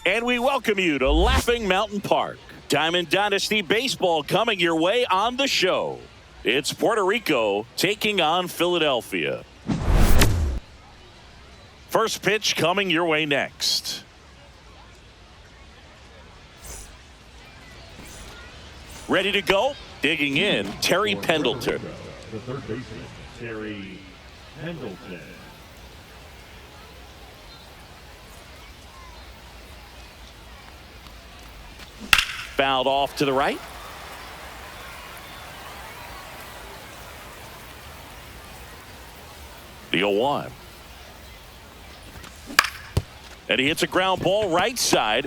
And we welcome you to Laughing Mountain Park. Diamond Dynasty Baseball coming your way on the show. It's Puerto Rico taking on Philadelphia. First pitch coming your way next. Ready to go? Digging in, Terry Pendleton. The third baseman, Terry Pendleton. Fouled off to the right. The 0-1. And he hits a ground ball right side.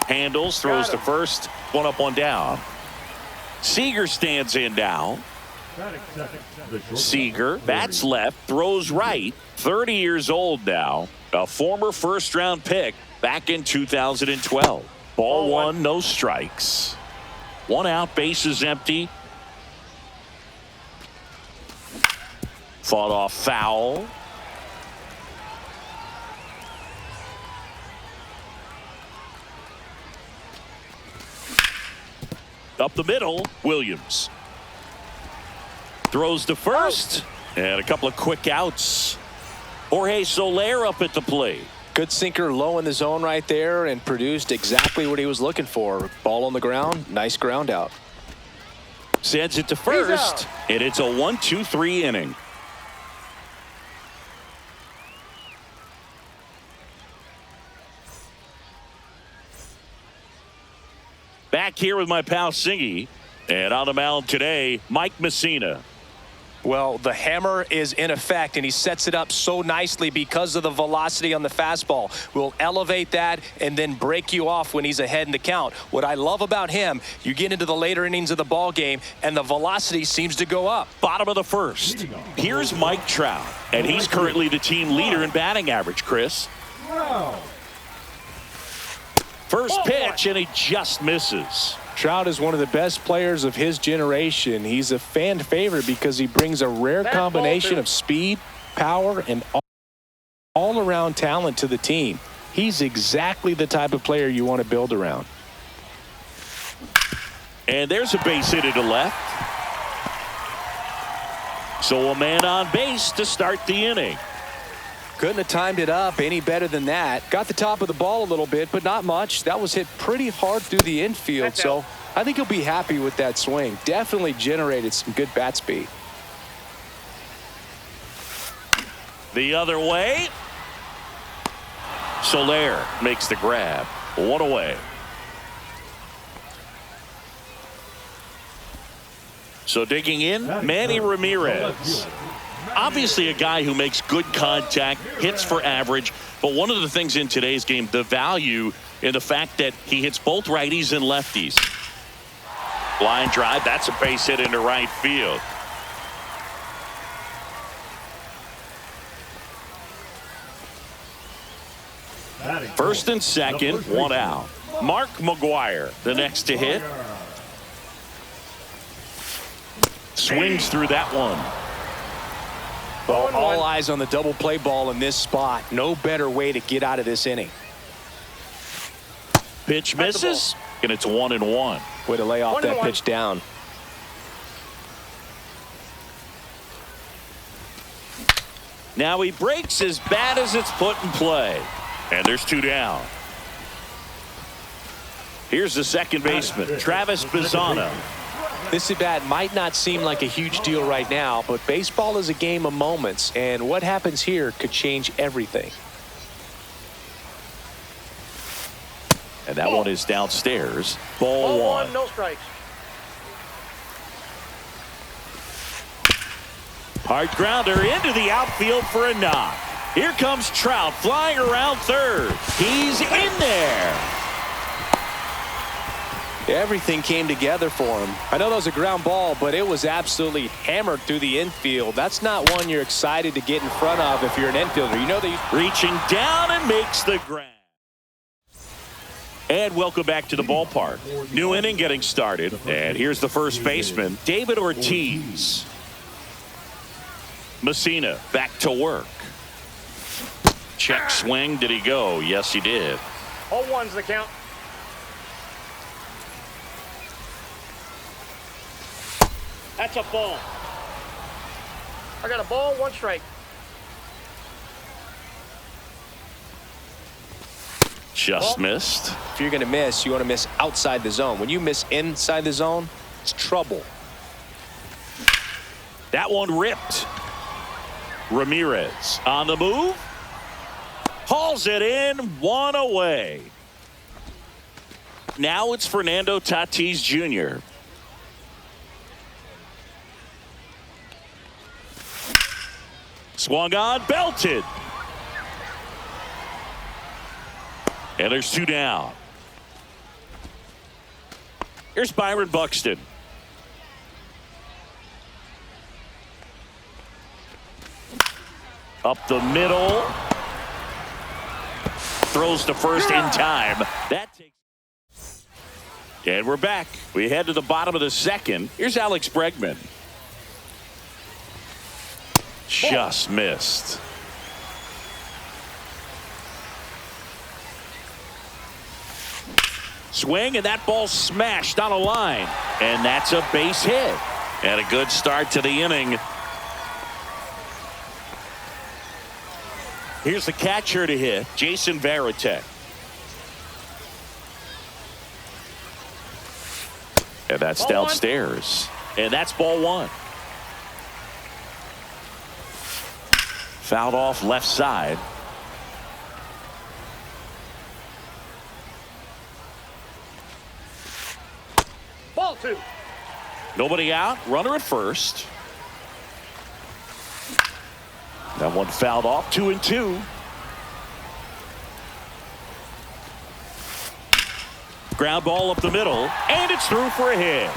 Handles, throws to first. One up, one down. Seager stands in now. Seager bats left, throws right. 30 years old now. A former first-round pick back in 2012. Ball one, no strikes. One out, bases empty. Fought off foul. Up the middle, Williams. Throws to first. And a couple of quick outs. Jorge Soler up at the plate. Good sinker low in the zone right there and produced exactly what he was looking for. Ball on the ground, nice ground out. Sends it to first, and it's a 1-2-3 inning. Back here with my pal Singy, and on the mound today, Mike Messina. Well, the hammer is in effect, and he sets it up so nicely because of the velocity on the fastball. We'll elevate that and then break you off when he's ahead in the count. What I love about him, you get into the later innings of the ball game, and the velocity seems to go up. Bottom of the first. Here's Mike Trout, and he's currently the team leader in batting average, Chris. First pitch, and he just misses. Trout is one of the best players of his generation. He's a fan favorite because he brings a rare combination of speed, power, and all-around talent to the team. He's exactly the type of player you want to build around. And there's a base hit to left. So a man on base to start the inning. Couldn't have timed it up any better than that. Got the top of the ball a little bit, but not much. That was hit pretty hard through the infield, so I think he'll be happy with that swing. Definitely generated some good bat speed. The other way. Soler makes the grab. One away. So digging in, Manny Ramirez. Obviously a guy who makes good contact, hits for average, but one of the things in today's game, the value in the fact that he hits both righties and lefties. Line drive, that's a base hit into right field. First and second, one out. Mark McGwire, the next to hit. Swings through that one. Well, all eyes on the double play ball in this spot. No better way to get out of this inning. Pitch misses, and it's 1-1. Way to lay off that pitch down. Now he breaks as bad as it's put in play. And there's two down. Here's the second baseman, Travis Bazzana. This at bat might not seem like a huge deal right now, but baseball is a game of moments, and what happens here could change everything. And that one is downstairs. Ball one. No strikes. Hard grounder into the outfield for a knock. Here comes Trout flying around third. He's in there. Everything came together for him. I know that was a ground ball, but it was absolutely hammered through the infield. That's not one you're excited to get in front of if you're an infielder. You know that he's reaching down and makes the grab. And welcome back to the ballpark. New inning getting started. And here's the first baseman, David Ortiz. Messina back to work. Check swing. Did he go? Yes, he did. All one's the count. That's a ball. I got a ball, 1 strike. Just missed. If you're going to miss, you want to miss outside the zone. When you miss inside the zone, it's trouble. That one ripped. Ramirez on the move. Hauls it in, 1 away. Now it's Fernando Tatis Jr. Swung on, belted. And there's 2 down. Here's Byron Buxton. Up the middle. Throws to first in time. That takes. And we're back. We head to the bottom of the second. Here's Alex Bregman. Just missed. Swing, and that ball smashed on a line. And that's a base hit. And a good start to the inning. Here's the catcher to hit, Jason Varitek. And that's ball downstairs. And that's ball 1. Fouled off left side. Ball 2. Nobody out. Runner at first. That one fouled off. 2-2. Ground ball up the middle. And it's through for a hit.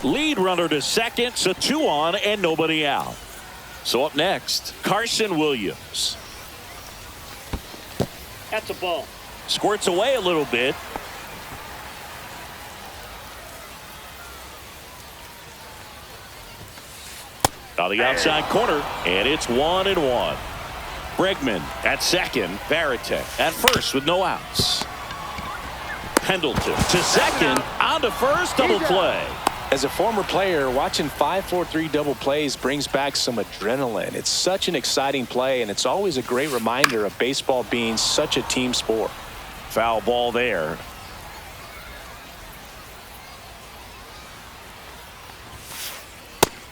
Lead runner to second. So 2 on and nobody out. So up next, Carson Williams. That's a ball. Squirts away a little bit. On the outside corner, and it's 1-1. Bregman at second, Varitek at first with no outs. Pendleton to second, on to first, double play. As a former player, watching 5-4-3 double plays brings back some adrenaline. It's such an exciting play, and it's always a great reminder of baseball being such a team sport. Foul ball there.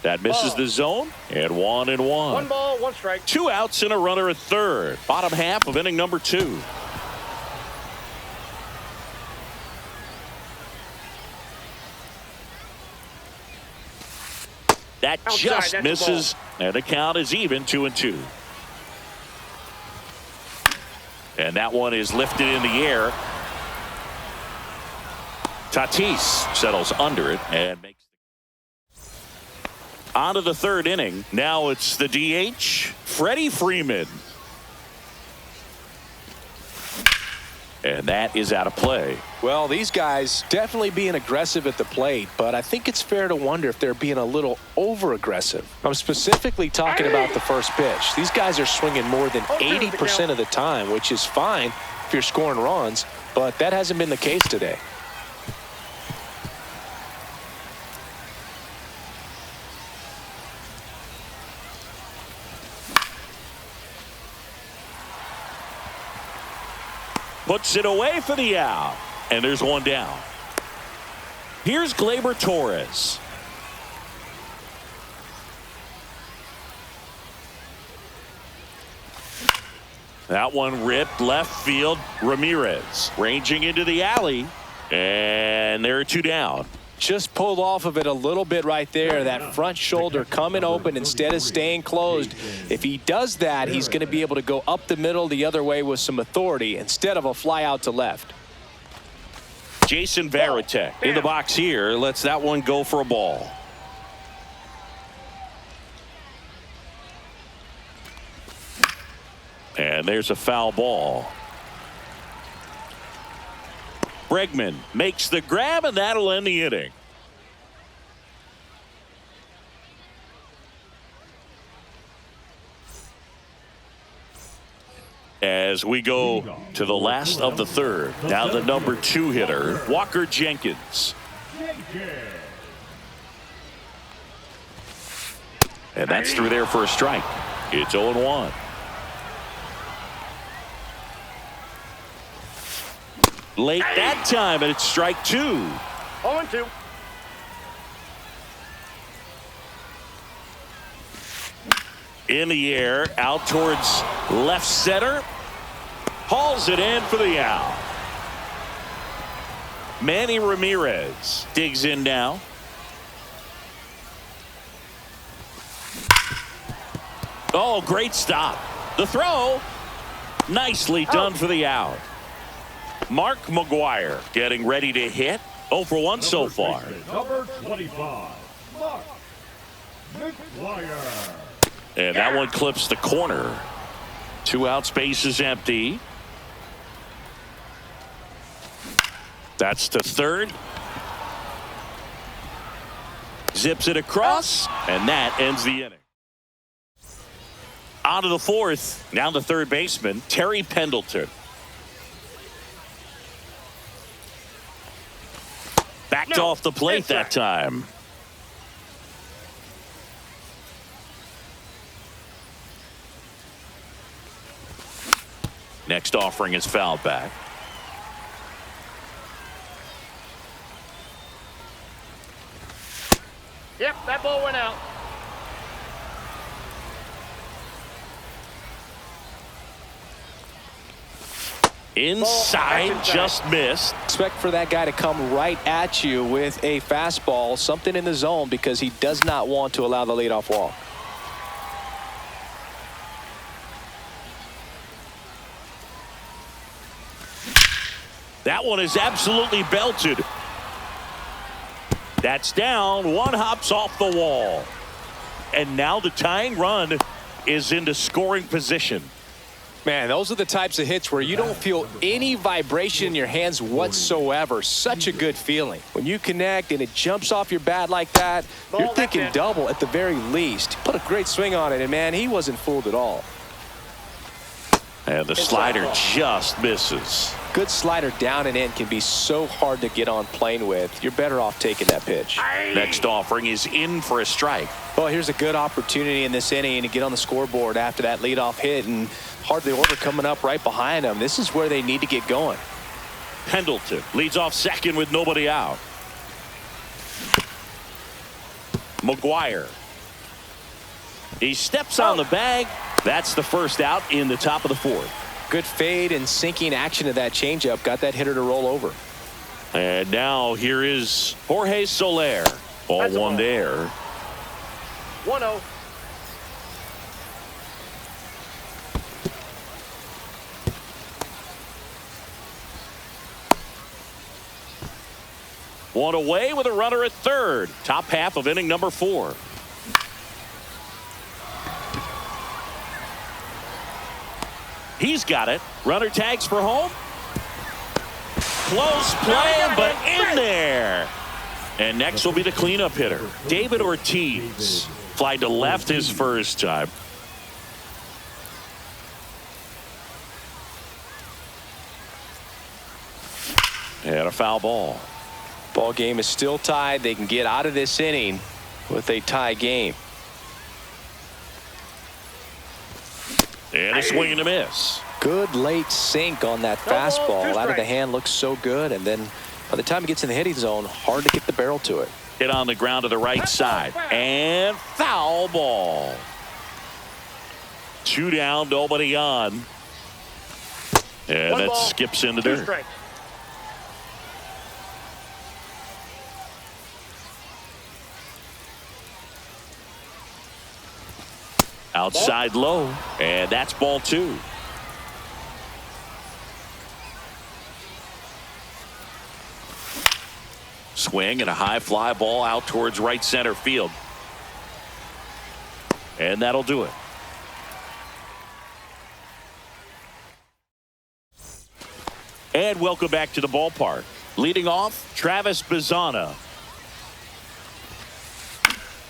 That misses the zone, and 1-1. 1 ball, 1 strike. 2 outs and a runner at third. Bottom half of inning number 2. That Outside, just that's misses, and the count is even, 2-2. And that one is lifted in the air. Tatis settles under it and makes. On to the third inning. Now it's the DH, Freddie Freeman. And that is out of play. Well, these guys definitely being aggressive at the plate, but I think it's fair to wonder if they're being a little over-aggressive. I'm specifically talking about the first pitch. These guys are swinging more than 80% of the time, which is fine if you're scoring runs, but that hasn't been the case today. Puts it away for the out. And there's 1 down. Here's Gleyber Torres. That one ripped left field. Ramirez ranging into the alley. And there are 2 down. Just pulled off of it a little bit right there. That front shoulder coming open instead of staying closed. If he does that, he's going to be able to go up the middle the other way with some authority instead of a fly out to left. Jason Varitek in the box here. Lets that one go for a ball. And there's a foul ball. Bregman makes the grab, and that'll end the inning. As we go to the last of the third. Now the number 2 hitter, Walker Jenkins. And that's through there for a strike. It's 0-1. Late that time, and it's strike 2. 0-2. In the air, out towards left center. Hauls it in for the out. Manny Ramirez digs in now. Oh, great stop. The throw. Nicely done for the out. Mark McGuire getting ready to hit. 0 for 1 so far. Number 25, Mark McGuire. And that one clips the corner. 2 outs, base is empty. That's to third. Zips it across, and that ends the inning. On to the fourth. Now the third baseman, Terry Pendleton. Backed off the plate that time. Next offering is fouled back. Yep, that ball went out. Inside, just missed. Expect for that guy to come right at you with a fastball, something in the zone, because he does not want to allow the leadoff walk. That one is absolutely belted. That's down. One hops off the wall. And now the tying run is into scoring position. Man, those are the types of hits where you don't feel any vibration in your hands whatsoever. Such a good feeling. When you connect and it jumps off your bat like that, you're thinking double at the very least. Put a great swing on it, and man, he wasn't fooled at all. And the slider just misses. Good slider down and in can be so hard to get on plane with. You're better off taking that pitch. Next offering is in for a strike. Well, here's a good opportunity in this inning to get on the scoreboard after that leadoff hit, and hardly order coming up right behind them. This is where they need to get going. Pendleton leads off second with nobody out. McGuire. He steps on the bag. That's the first out in the top of the fourth. Good fade and sinking action of that changeup got that hitter to roll over. And now here is Jorge Soler. Ball one there. 1-0. One away with a runner at third. Top half of inning number 4. He's got it. Runner tags for home. Close play, but in there. And next will be the cleanup hitter, David Ortiz. Fly to left his first time. And a foul ball. Ball game is still tied. They can get out of this inning with a tie game. And a swing and a miss. Good late sink on that fastball. Out of the hand looks so good, and then by the time it gets in the hitting zone, hard to get the barrel to it. Hit on the ground to the right side. And foul ball. 2 down, nobody on. And that skips into dirt. Strikes. Outside low, and that's ball 2. Swing and a high fly ball out towards right center field. And that'll do it. And welcome back to the ballpark. Leading off, Travis Bazzana.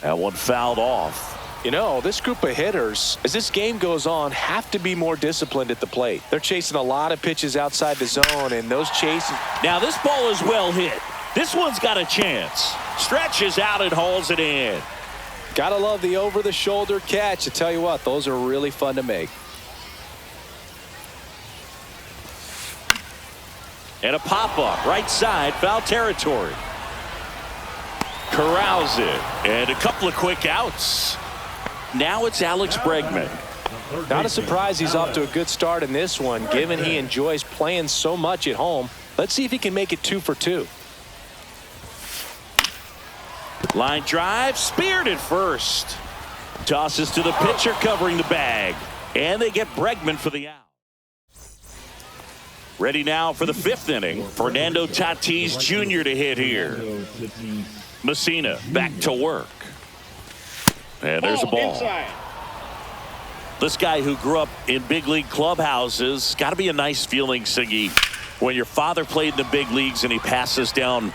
That one fouled off. You know, this group of hitters, as this game goes on, have to be more disciplined at the plate. They're chasing a lot of pitches outside the zone, and those chases. Now this ball is well hit. This one's got a chance. Stretches out and hauls it in. Gotta love the over-the-shoulder catch. I tell you what, those are really fun to make. And a pop-up, right side, foul territory. Corrals it, and a couple of quick outs. Now it's Alex Bregman. Not a surprise he's off to a good start in this one, given he enjoys playing so much at home. Let's see if he can make it 2 for 2. Line drive, speared at first. Tosses to the pitcher covering the bag. And they get Bregman for the out. Ready now for the 5th inning. Fernando Tatis Jr. to hit here. Messina back to work. And there's a ball. Inside. This guy who grew up in big league clubhouses, got to be a nice feeling, Siggy, when your father played in the big leagues and he passes down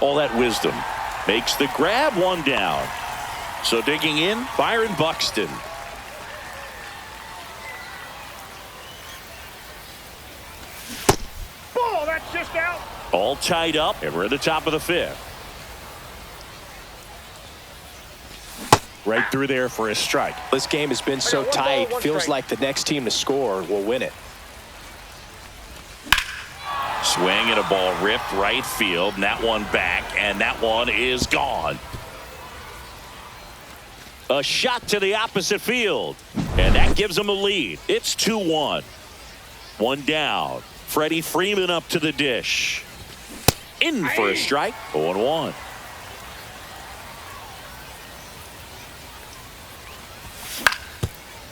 all that wisdom. Makes the grab, 1 down. So digging in, Byron Buxton. Ball, that's just out. All tied up, and we're at the top of the 5th. Right through there for a strike. This game has been so tight, feels like the next team to score will win it. Swing and a ball ripped right field, and that one back, and that one is gone. A shot to the opposite field, and that gives them a lead. It's 2-1. 1 down. Freddie Freeman up to the dish. In for a strike. 0-1.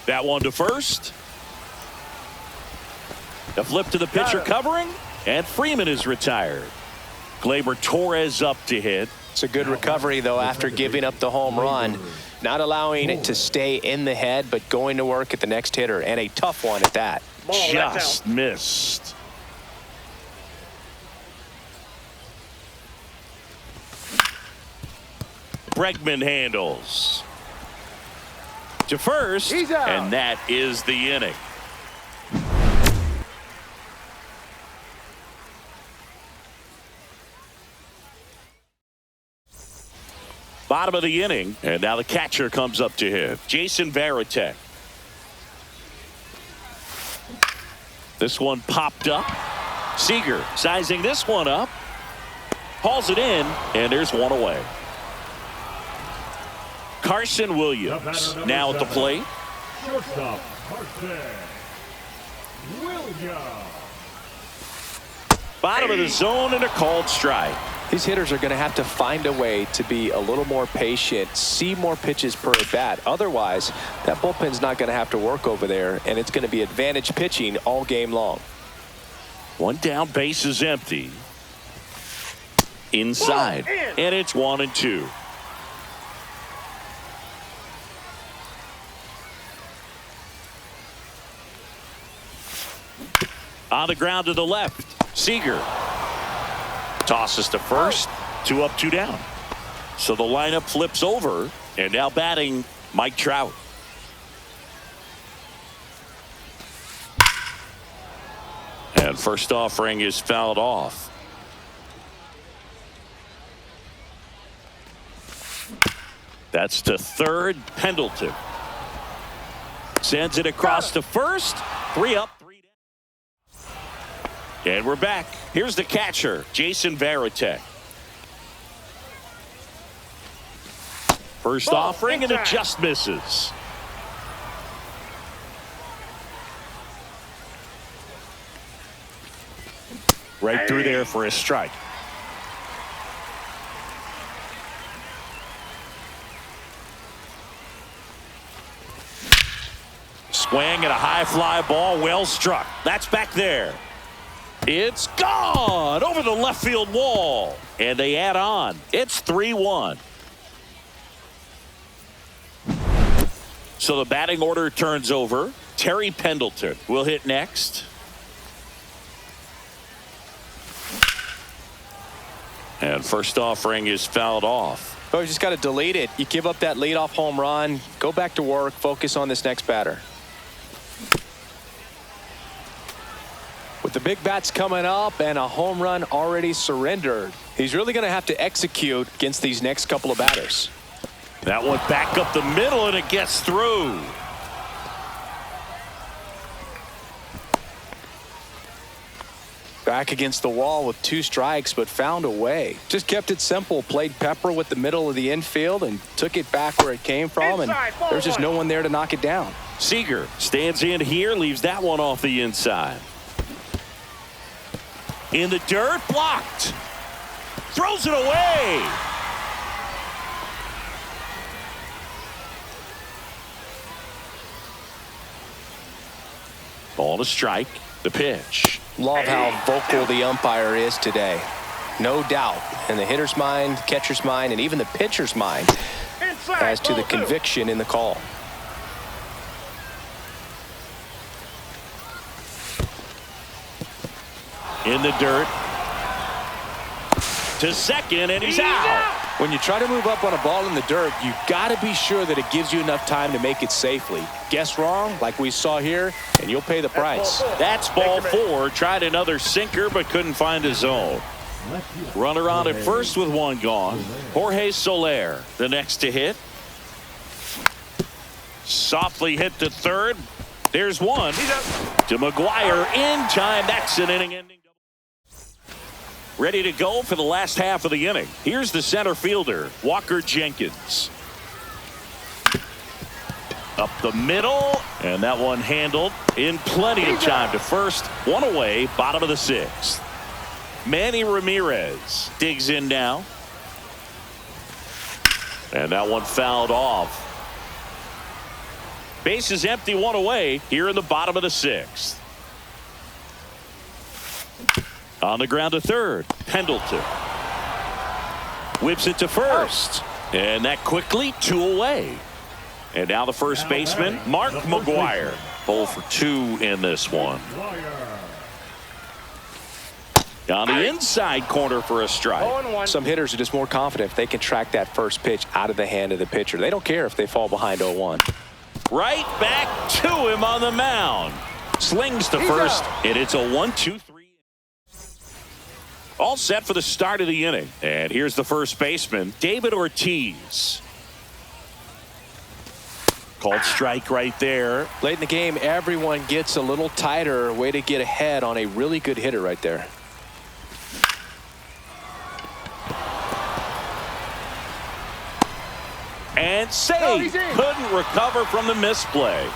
That one to first. A flip to the pitcher covering, and Freeman is retired. Gleyber Torres up to hit. It's a good recovery, though, after giving up the home run. Not allowing it to stay in the head, but going to work at the next hitter, and a tough one at that. Ball, Just missed. Bregman handles to first, and that is the inning. Bottom of the inning, and now the catcher comes up to him, Jason Varitek. This one popped up. Seager sizing this one up, hauls it in, and there's one away. Carson Williams now at the plate. Shortstop, Carson Williams. Bottom of the zone and a called strike. These hitters are going to have to find a way to be a little more patient, see more pitches per at bat. Otherwise, that bullpen's not going to have to work over there, and it's going to be advantage pitching all game long. 1 down, base is empty. Inside, and it's 1-2. On the ground to the left, Seager tosses to first. 2 up, 2 down. So the lineup flips over, and now batting Mike Trout. And first offering is fouled off. That's to third. Pendleton sends it across to first. 3 up, 3 down. And we're back. Here's the catcher, Jason Varitek. First offering, and it just misses. Right through there for a strike. Swing and a high fly ball, well struck. That's back there. It's gone over the left field wall. And they add on. It's 3-1. So the batting order turns over. Terry Pendleton will hit next. And first offering is fouled off. Oh, you just got to delete it. You give up that leadoff home run, go back to work, focus on this next batter. With the big bats coming up and a home run already surrendered, he's really going to have to execute against these next couple of batters. That one back up the middle, and it gets through. Back against the wall with 2 strikes, but found a way. Just kept it simple, played pepper with the middle of the infield and took it back where it came from, and there's just no one there to knock it down. Seager stands in here, leaves that one off the inside. In the dirt, blocked. Throws it away. Ball to strike. The pitch. Love how vocal the umpire is today. No doubt in the hitter's mind, catcher's mind, and even the pitcher's mind as to the conviction in the call. In the dirt. To second, and he's out. When you try to move up on a ball in the dirt, you got to be sure that it gives you enough time to make it safely. Guess wrong, like we saw here, and you'll pay the price. That's ball 4. Tried another sinker, but couldn't find a zone. Runner on at first with 1 gone. Jorge Soler, the next to hit. Softly hit to third. There's 1. To McGuire in time. That's an inning-ending. Ready to go for the last half of the inning. Here's the center fielder, Walker Jenkins. Up the middle, and that one handled in plenty of time to first. 1 away, bottom of the 6th. Manny Ramirez digs in now. And that one fouled off. Base is empty, 1 away here in the bottom of the 6th. On the ground to third. Pendleton whips it to first, and that quickly 2 away. And now the first baseman, Mark McGuire. 0 for 2 in this one. On the inside corner for a strike. Some hitters are just more confident if they can track that first pitch out of the hand of the pitcher. They don't care if they fall behind 0-1. Right back to him on the mound. Slings to first, and it's a 1-2-3. All set for the start of the inning. And here's the first baseman, David Ortiz. Called strike right there. Late in the game, everyone gets a little tighter. Way to get ahead on a really good hitter right there. And save. Couldn't recover from the misplay.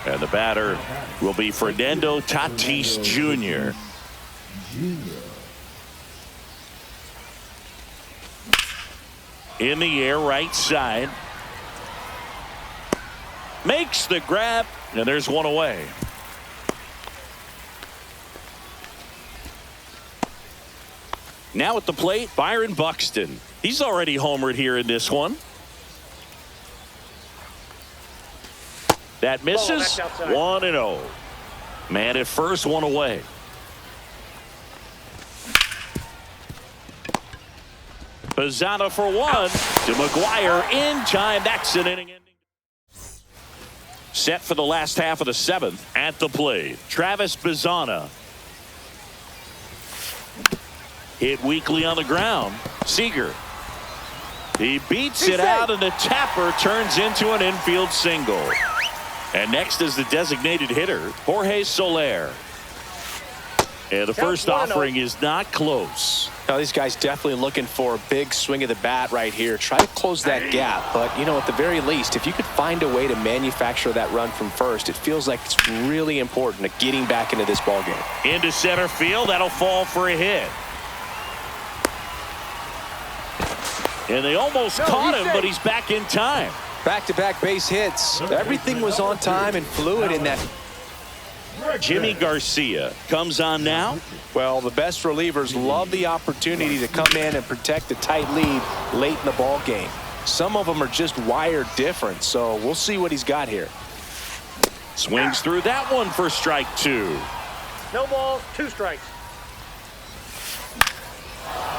And the batter will be Fernando Tatis Jr. In the air, right side. Makes the grab, and there's 1 away. Now at the plate, Byron Buxton. He's already homered here in this one. That misses. 1-0. Man at first, 1 away. Bazzana for 1 to McGuire in time. That's an inning ending. Set for the last half of the 7th at the plate. Travis Bazzana. Hit weakly on the ground. Seager. He beats it out, and the tapper turns into an infield single. And next is the designated hitter, Jorge Soler. And the first offering is not close. Now these guys definitely looking for a big swing of the bat right here. Try to close that gap. But, you know, at the very least, if you could find a way to manufacture that run from first, it feels like it's really important to getting back into this ballgame. Into center field. That'll fall for a hit. And they almost caught him, but he's back in time. Back-to-back base hits. Everything was on time and fluid in that. Jimmy Garcia comes on now. Well, the best relievers love the opportunity to come in and protect a tight lead late in the ball game. Some of them are just wired different, so we'll see what he's got here. Swings through that one for strike 2. No balls, 2 strikes.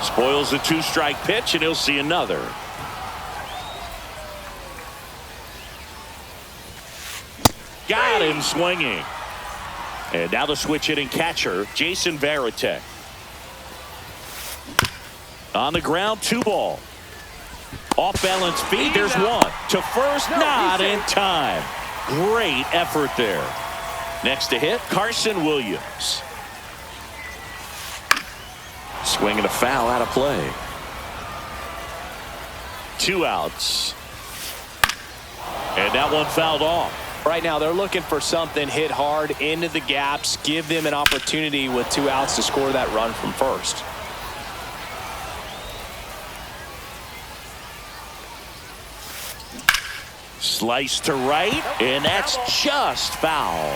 Spoils the 2-strike pitch, and he'll see another. Got him swinging. And now the switch hitting catcher, Jason Varitek. On the ground, 2 ball. Off balance feet, there's 1. To first, not in time. Great effort there. Next to hit, Carson Williams. Swinging a foul out of play. 2 outs. And that one fouled off. Right now they're looking for something hit hard into the gaps, give them an opportunity with 2 outs to score that run from first. Slice to right, and that's just foul.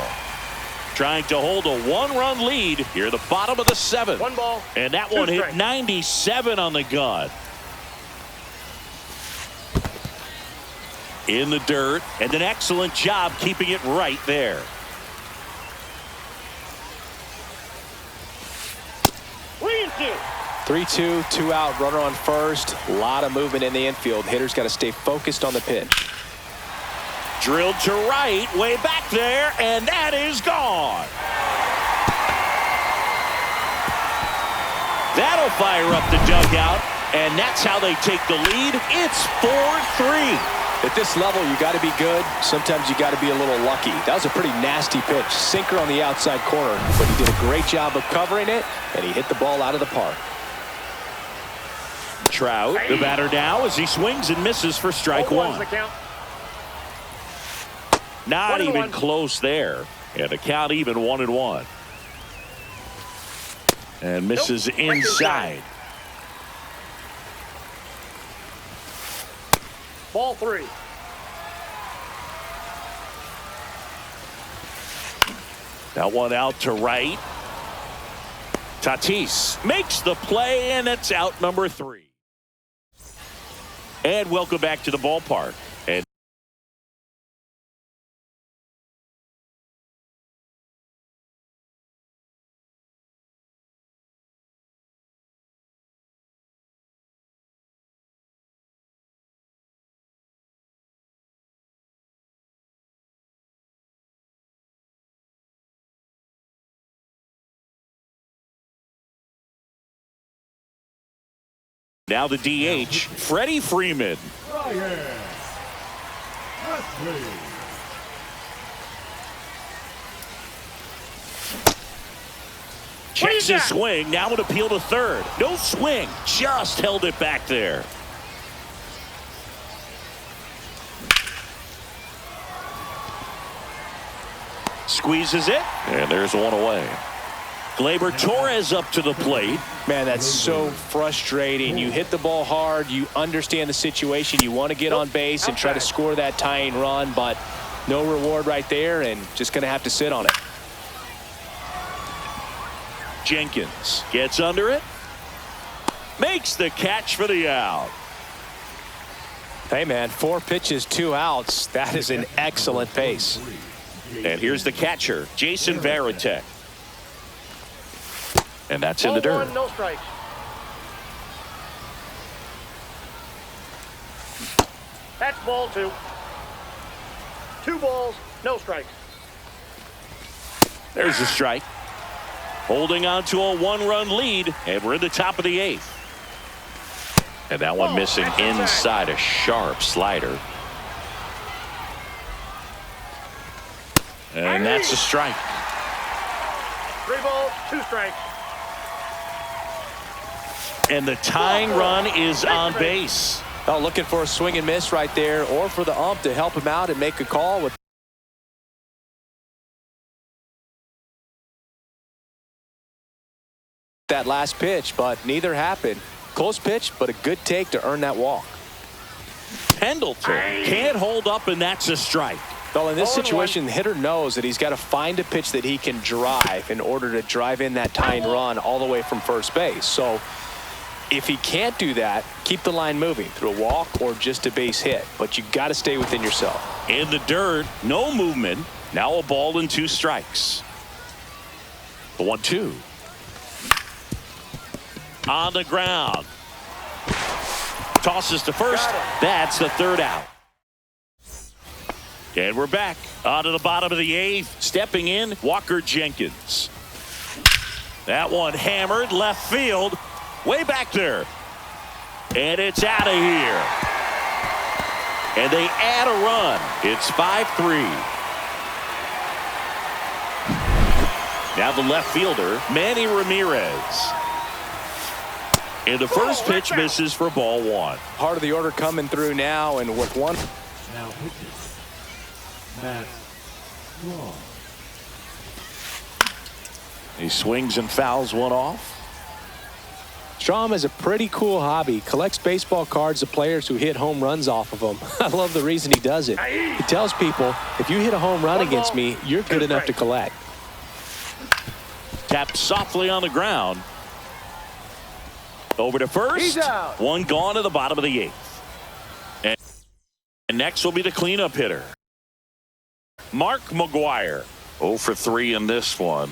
Trying to hold a 1-run lead here at the bottom of the 7th. 1 ball. And that one hit 97 on the gun. In the dirt, and an excellent job keeping it right there. 3-2. 3-2, 2 out, runner on first. A lot of movement in the infield. Hitters got to stay focused on the pitch. Drilled to right, way back there, and that is gone. That'll fire up the dugout, and that's how they take the lead. It's 4-3. At this level, you got to be good. Sometimes you got to be a little lucky. That was a pretty nasty pitch. Sinker on the outside corner, but he did a great job of covering it, and he hit the ball out of the park. Trout, the batter now, as he swings and misses for strike 1. Not even close there. And the count even 1-1. And misses inside. Ball 3. That one out to right. Tatis makes the play, and it's out number 3. And welcome back to the ballpark. And now the DH, Freddie Freeman. Checks his swing, now an appeal to third. No swing, just held it back there. Squeezes it, and there's 1 away. Gleyber Torres up to the plate. Man, that's so frustrating. You hit the ball hard. You understand the situation. You want to get on base and try to score that tying run, but no reward right there, and just going to have to sit on it. Jenkins gets under it. Makes the catch for the out. Hey, man, 4 pitches, 2 outs. That is an excellent pace. And here's the catcher, Jason Varitek. And that's in the dirt. 1, no strikes. That's ball 2. 2 balls, no strikes. There's the strike. Holding on to a 1-run lead, and we're in the top of the 8th. And that one missing inside, a sharp slider. And that's a strike. 3 balls, 2 strikes. And the tying run is on base. Oh, looking for a swing and miss right there, or for the ump to help him out and make a call with that last pitch, but neither happened. Close pitch, but a good take to earn that walk. Pendleton can't hold up, and that's a strike. Well, in this situation, the hitter knows that he's got to find a pitch that he can drive in order to drive in that tying run all the way from first base. So if he can't do that, keep the line moving through a walk or just a base hit. But you got to stay within yourself. In the dirt, no movement. Now a ball and 2 strikes. The 1-2. On the ground. Tosses to first. That's the 3rd out. And we're back. On to the bottom of the eighth. Stepping in, Walker Jenkins. That one hammered left field. Way back there. And it's out of here. And they add a run. It's 5-3. Now the left fielder, Manny Ramirez. And the first pitch misses for ball one. Part of the order coming through now, and with one. Now pitches. Matt Strong. He swings and fouls one off. Strom has a pretty cool hobby. Collects baseball cards of players who hit home runs off of them. I love the reason he does it. He tells people, if you hit a home run against me, you're good enough to collect. Tapped softly on the ground. Over to first. One gone to the bottom of the eighth. And next will be the cleanup hitter, Mark McGuire. 0 for 3 in this one.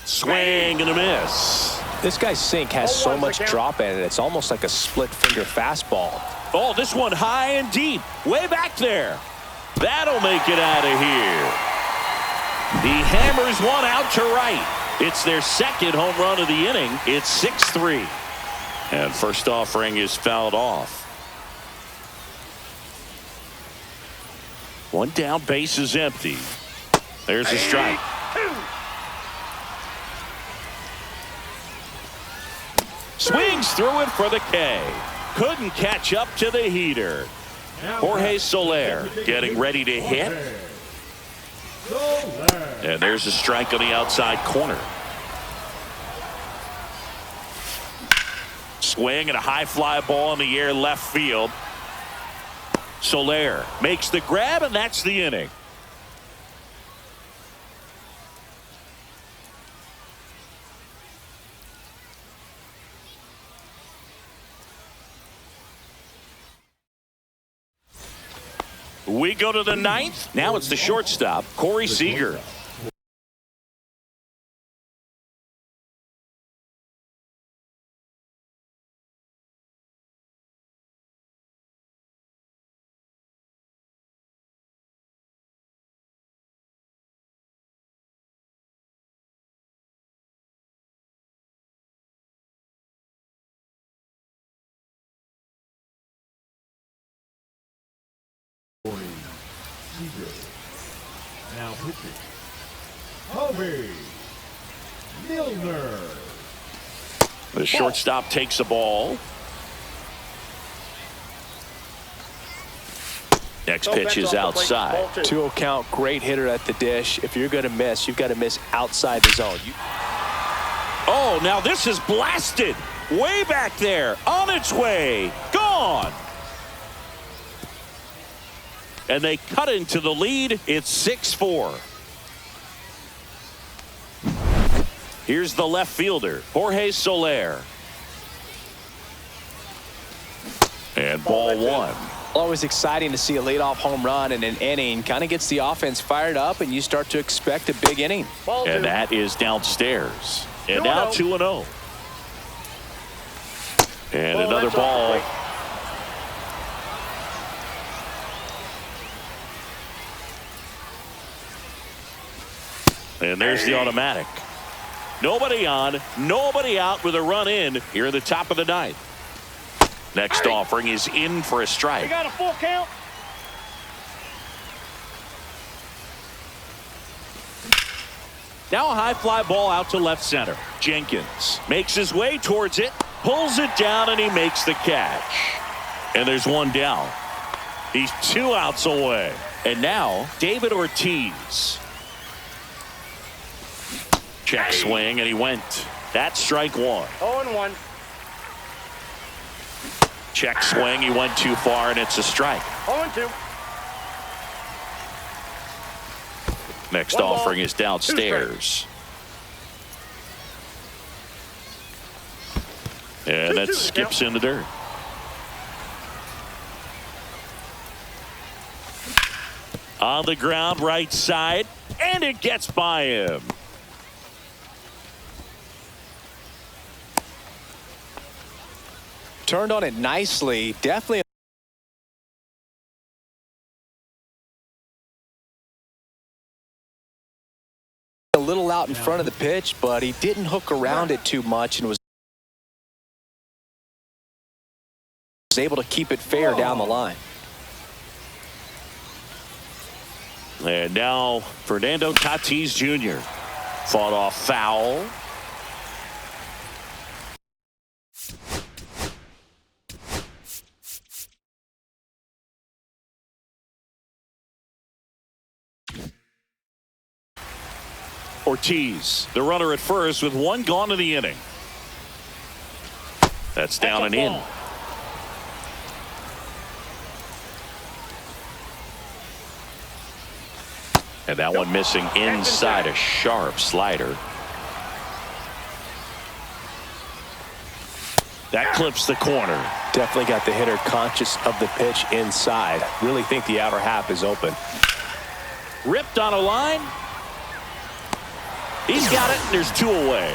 Swing and a miss. This guy's sink has so much drop in it. It's almost like a split finger fastball. Oh, this one high and deep. Way back there. That'll make it out of here. He hammers one out to right. It's their second home run of the inning. It's 6-3. And first offering is fouled off. One down, base is empty. There's a strike. Swings through it for the K. Couldn't catch up to the heater. Jorge Soler getting ready to hit. And there's a strike on the outside corner. Swing and a high fly ball in the air left field. Soler makes the grab, and that's the inning. We go to the ninth. Now it's the shortstop, Corey Seager. Now pitching. Kobe Milner. The shortstop takes the ball. Next pitch is outside. 2-0 count, great hitter at the dish. If you're going to miss, you've got to miss outside the zone. Oh, now this is blasted. Way back there. On its way. Gone. And they cut into the lead. It's 6-4. Here's the left fielder, Jorge Soler. And ball one. Always exciting to see a leadoff home run in an inning. Kind of gets the offense fired up, and you start to expect a big inning. And that is downstairs. And now 2-0. And another ball. And there's the automatic. Nobody on, nobody out with a run in here at the top of the ninth. Next offering is in for a strike. We got a full count. Now a high fly ball out to left center. Jenkins makes his way towards it, pulls it down, and he makes the catch. And there's one down. He's 2 outs away. And now David Ortiz. Check swing, and he went. That's strike one. 0-1. Check swing, he went too far, and it's a strike. 0-2. Next One offering ball, is downstairs. And that skips in the dirt. On the ground, right side, and it gets by him. Turned on it nicely. Definitely out in front of the pitch, but he didn't hook around it too much and was able to keep it fair down the line. And now Fernando Tatis Jr. fought off foul. Ortiz, the runner at first with one gone in the inning. That's down and in. And that one missing inside, a sharp slider. That clips the corner. Definitely got the hitter conscious of the pitch inside. Really think the outer half is open. Ripped on a line. He's got it, and there's two away.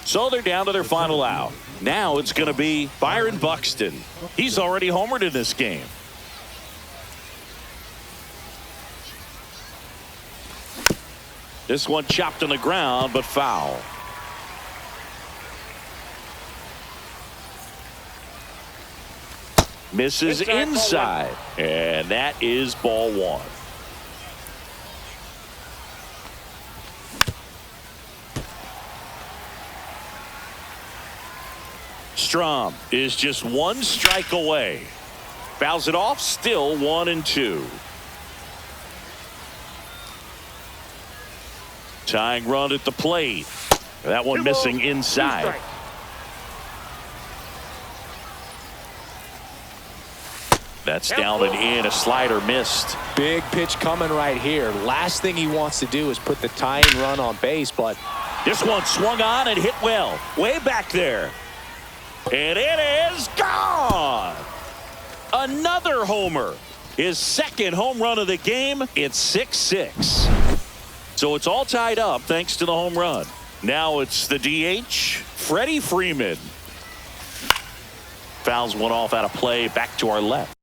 So they're down to their final out. Now it's going to be Byron Buxton. He's already homered in this game. This one chopped on the ground, but foul. Misses inside, and that is ball one. Strom is just one strike away. Fouls it off, still 1-2. Tying run at the plate. That one missing inside. That's down and in. A slider missed. Big pitch coming right here. Last thing he wants to do is put the tying run on base, but this one swung on and hit well. Way back there. And it is gone. Another homer. His second home run of the game. It's 6-6. So it's all tied up thanks to the home run. Now it's the DH, Freddie Freeman. Fouls one off out of play, back to our left.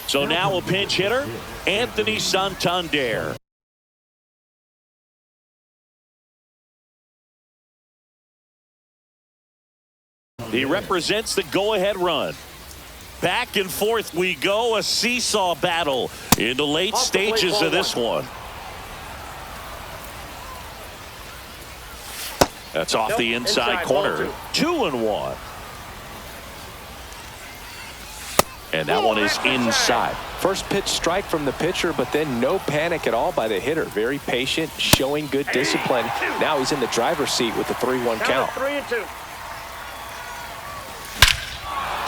So now a pinch hitter, Anthony Santander. He represents the go-ahead run. Back and forth we go, a seesaw battle in the late stages of this one. That's off the inside corner. 2-1. And that one is inside. First pitch strike from the pitcher, but then no panic at all by the hitter. Very patient, showing good discipline. Now he's in the driver's seat with the 3-1 count. 3-2.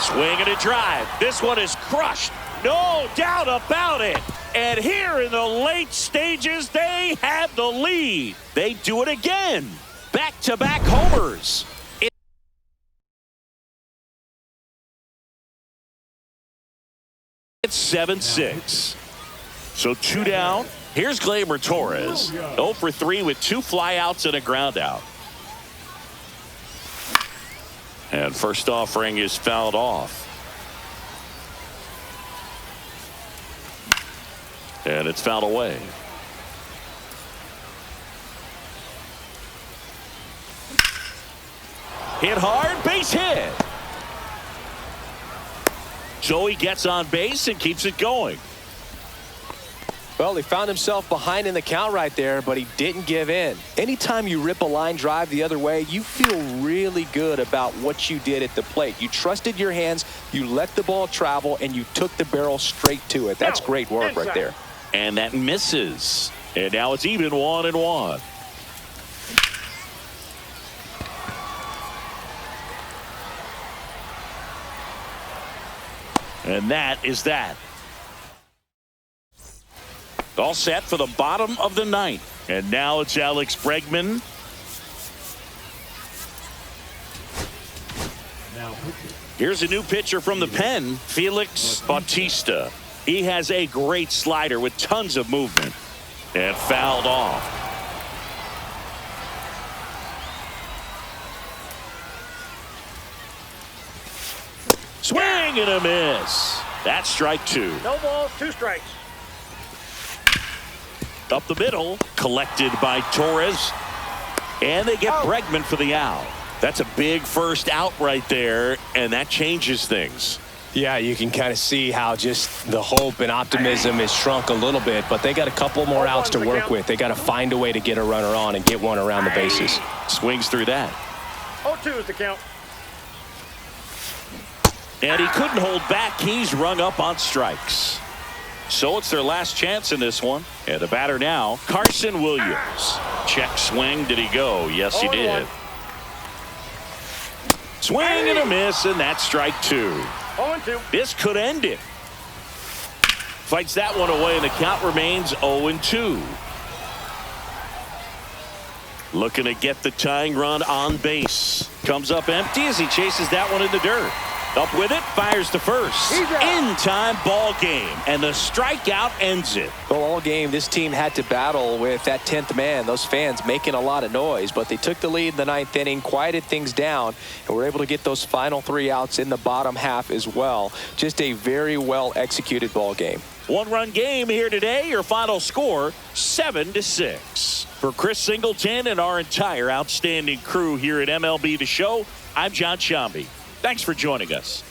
Swing and a drive. This one is crushed. No doubt about it. And here in the late stages, they have the lead. They do it again. Back-to-back homers. It's 7-6. So two down. Here's Gleyber Torres. 0 for 3 with 2 flyouts and a ground out. And first offering is fouled off. And it's fouled away. Hit hard, base hit. So he gets on base and keeps it going. Well, he found himself behind in the count right there, but he didn't give in. Anytime you rip a line drive the other way, you feel really good about what you did at the plate. You trusted your hands, you let the ball travel, and you took the barrel straight to it. That's great work right there. And that misses. And now it's even 1-1. And that is that. All set for the bottom of the ninth. And now it's Alex Bregman. Here's a new pitcher from the pen, Felix Bautista. He has a great slider with tons of movement. And fouled off. Swing and a miss. That's strike 2. No balls, 2 strikes. Up the middle, collected by Torres. And they get Bregman for the out. That's a big first out right there, and that changes things. Yeah, you can kind of see how just the hope and optimism is shrunk a little bit, but they got a couple more outs to work with. They got to find a way to get a runner on and get one around the bases. Swings through that. 0-2 is the count. And he couldn't hold back. He's rung up on strikes. So it's their last chance in this one. And the batter now, Carson Williams. Check swing. Did he go? Yes, he did. Swing and a miss, and that's strike 2. 0-2. This could end it. Fights that one away, and the count remains 0-2. Looking to get the tying run on base. Comes up empty as he chases that one in the dirt. Up with it, fires to first. In time, ball game, and the strikeout ends it. Well, all game, this team had to battle with that 10th man. Those fans making a lot of noise, but they took the lead in the 9th inning, quieted things down, and were able to get those final 3 outs in the bottom half as well. Just a very well executed ball game. 1-run game here today. Your final score, 7-6. For Chris Singleton and our entire outstanding crew here at MLB The Show, I'm John Shambi. Thanks for joining us.